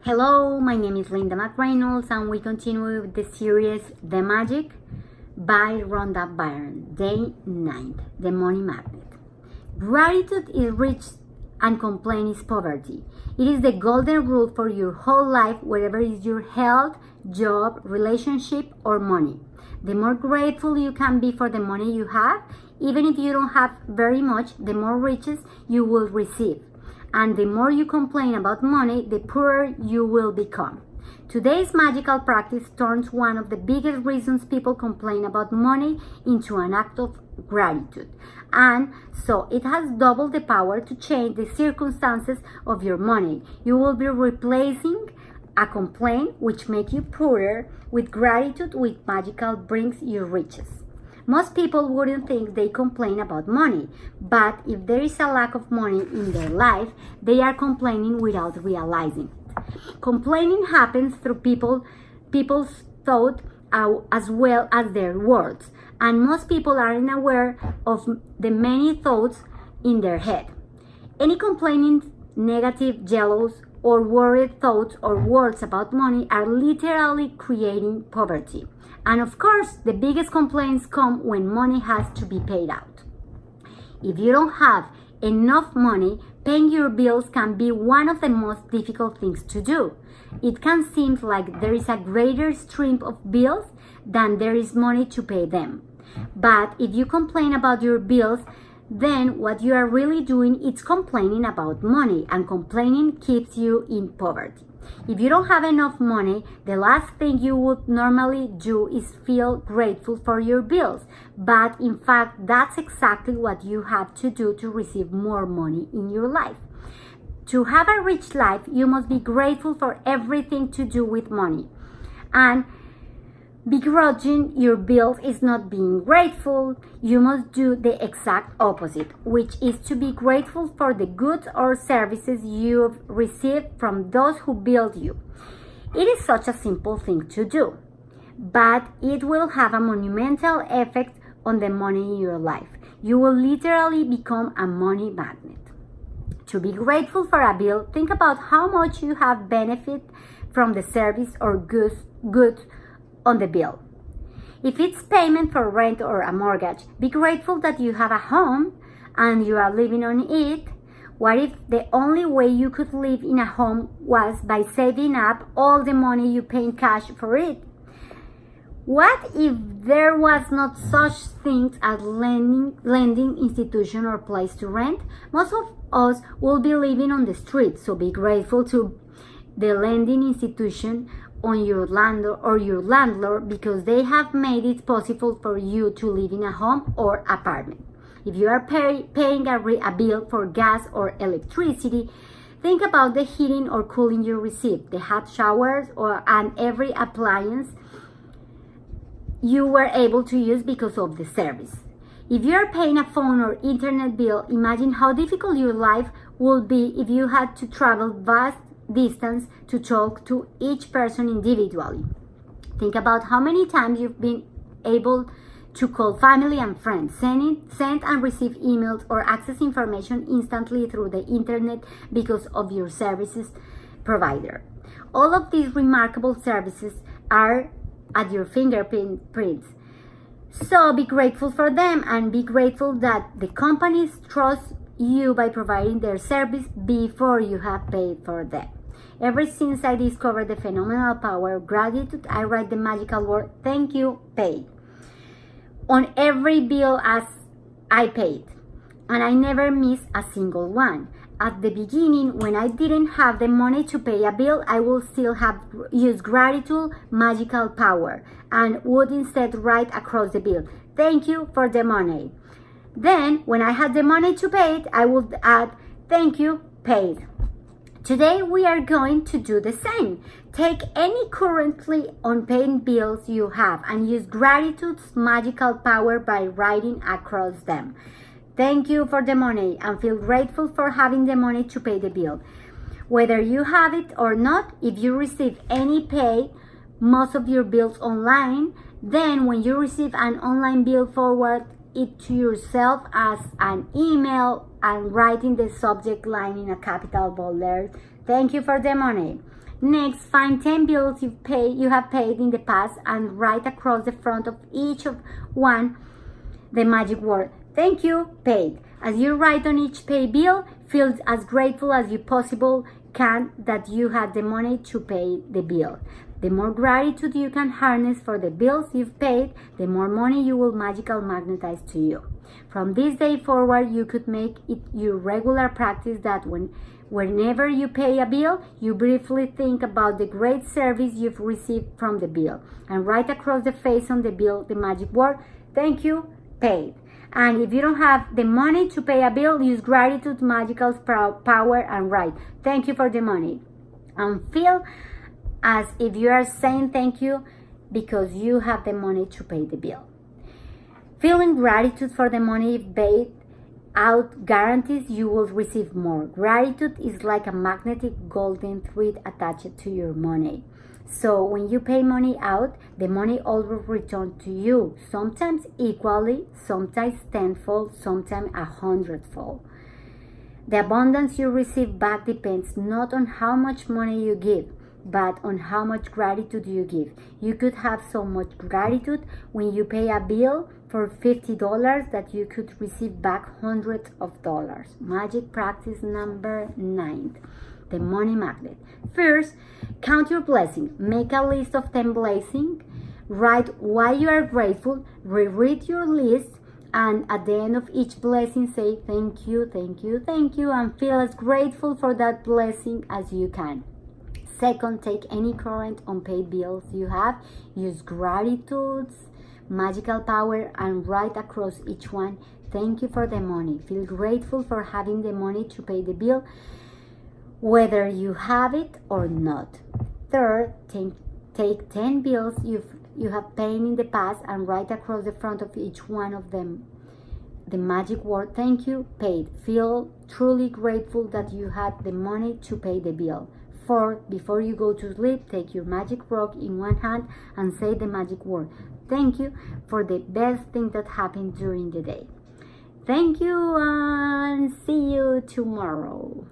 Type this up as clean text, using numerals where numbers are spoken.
Hello, my name is Linda McReynolds and we continue with the series The Magic by Rhonda Byrne, Day 9, The Money Magnet. Gratitude is rich and complaint is poverty. It is the golden rule for your whole life, wherever is your health, job, relationship, or money. The more grateful you can be for the money you have, even if you don't have very much, the more riches you will receive. And the more you complain about money, the poorer you will become. Today's magical practice turns one of the biggest reasons people complain about money into an act of gratitude. And so it has double the power to change the circumstances of your money. You will be replacing a complaint which makes you poorer with gratitude, which magical brings you riches. Most people wouldn't think they complain about money, but if there is a lack of money in their life, they are complaining without realizing it. Complaining happens through people's thought as well as their words, and most people aren't aware of the many thoughts in their head. Any complaining, negative, jealous, or worried thoughts or words about money are literally creating poverty. And of course, the biggest complaints come when money has to be paid out. If you don't have enough money, paying your bills can be one of the most difficult things to do. It can seem like there is a greater stream of bills than there is money to pay them. But if you complain about your bills, then what you are really doing is complaining about money, and complaining keeps you in poverty. If you don't have enough money, the last thing you would normally do is feel grateful for your bills. But in fact, that's exactly what you have to do to receive more money in your life. To have a rich life, you must be grateful for everything to do with money. And begrudging your bills is not being grateful. You must do the exact opposite, which is to be grateful for the goods or services you've received from those who build you. It is such a simple thing to do, but it will have a monumental effect on the money in your life. You will literally become a money magnet. To be grateful for a bill, think about how much you have benefit from the service or goods on the bill. If it's payment for rent or a mortgage, be grateful that you have a home and you are living on it. What if the only way you could live in a home was by saving up all the money you pay in cash for it? What if there was not such things as lending institution or place to rent? Most of us will be living on the street, so be grateful to the lending institution on your landlord or your landlord, because they have made it possible for you to live in a home or apartment. If you are paying a bill for gas or electricity, think about the heating or cooling you receive, the hot showers and every appliance you were able to use because of the service. If you are paying a phone or internet bill, imagine how difficult your life would be if you had to travel vast distance to talk to each person individually. Think about how many times you've been able to call family and friends, send and receive emails, or access information instantly through the internet because of your services provider. All of these remarkable services are at your fingerprints. So be grateful for them, and be grateful that the companies trust you by providing their service before you have paid for them. Ever since I discovered the phenomenal power of gratitude, I write the magical word "thank you" paid on every bill as I paid, and I never miss a single one. At the beginning, when I didn't have the money to pay a bill, I would still have used gratitude magical power and would instead write across the bill, "Thank you for the money." Then, when I had the money to pay it, I would add, "Thank you, paid." Today, we are going to do the same. Take any currently unpaid bills you have and use gratitude's magical power by writing across them. Thank you for the money, and feel grateful for having the money to pay the bill. Whether you have it or not, if you receive any pay, most of your bills online, then when you receive an online bill, forward it to yourself as an email and write in the subject line in a capital bold letters, "Thank you for the money." Next, find 10 bills you have paid in the past and write across the front of each of one the magic word, thank you, paid. As you write on each pay bill, feel as grateful as you possibly can that you had the money to pay the bill. The more gratitude you can harness for the bills you've paid, the more money you will magically magnetize to you. From this day forward, you could make it your regular practice that whenever you pay a bill, you briefly think about the great service you've received from the bill and write across the face on the bill the magic word, thank you, paid. And if you don't have the money to pay a bill, use gratitude, magical power, and write, thank you for the money. And feel as if you are saying thank you because you have the money to pay the bill. Feeling gratitude for the money paid out guarantees you will receive more. Gratitude is like a magnetic golden thread attached to your money. So when you pay money out, the money always returns to you, sometimes equally, sometimes tenfold, sometimes 100-fold. The abundance you receive back depends not on how much money you give, but on how much gratitude you give. You could have so much gratitude when you pay a bill for $50 that you could receive back hundreds of dollars. Magic practice number 9. The money magnet. First, count your blessings. Make a list of 10 blessings. Write why you are grateful. Reread your list. And at the end of each blessing, say thank you, thank you, thank you. And feel as grateful for that blessing as you can. Second, take any current unpaid bills you have. Use gratitude's magical power and write across each one, thank you for the money. Feel grateful for having the money to pay the bill, whether you have it or not. Third, take 10 bills you have paid in the past and write across the front of each one of them the magic word, thank you, paid. Feel truly grateful that you had the money to pay the bill. Fourth, before you go to sleep, take your magic rock in one hand and say the magic word, thank you for the best thing that happened during the day. Thank you and see you tomorrow.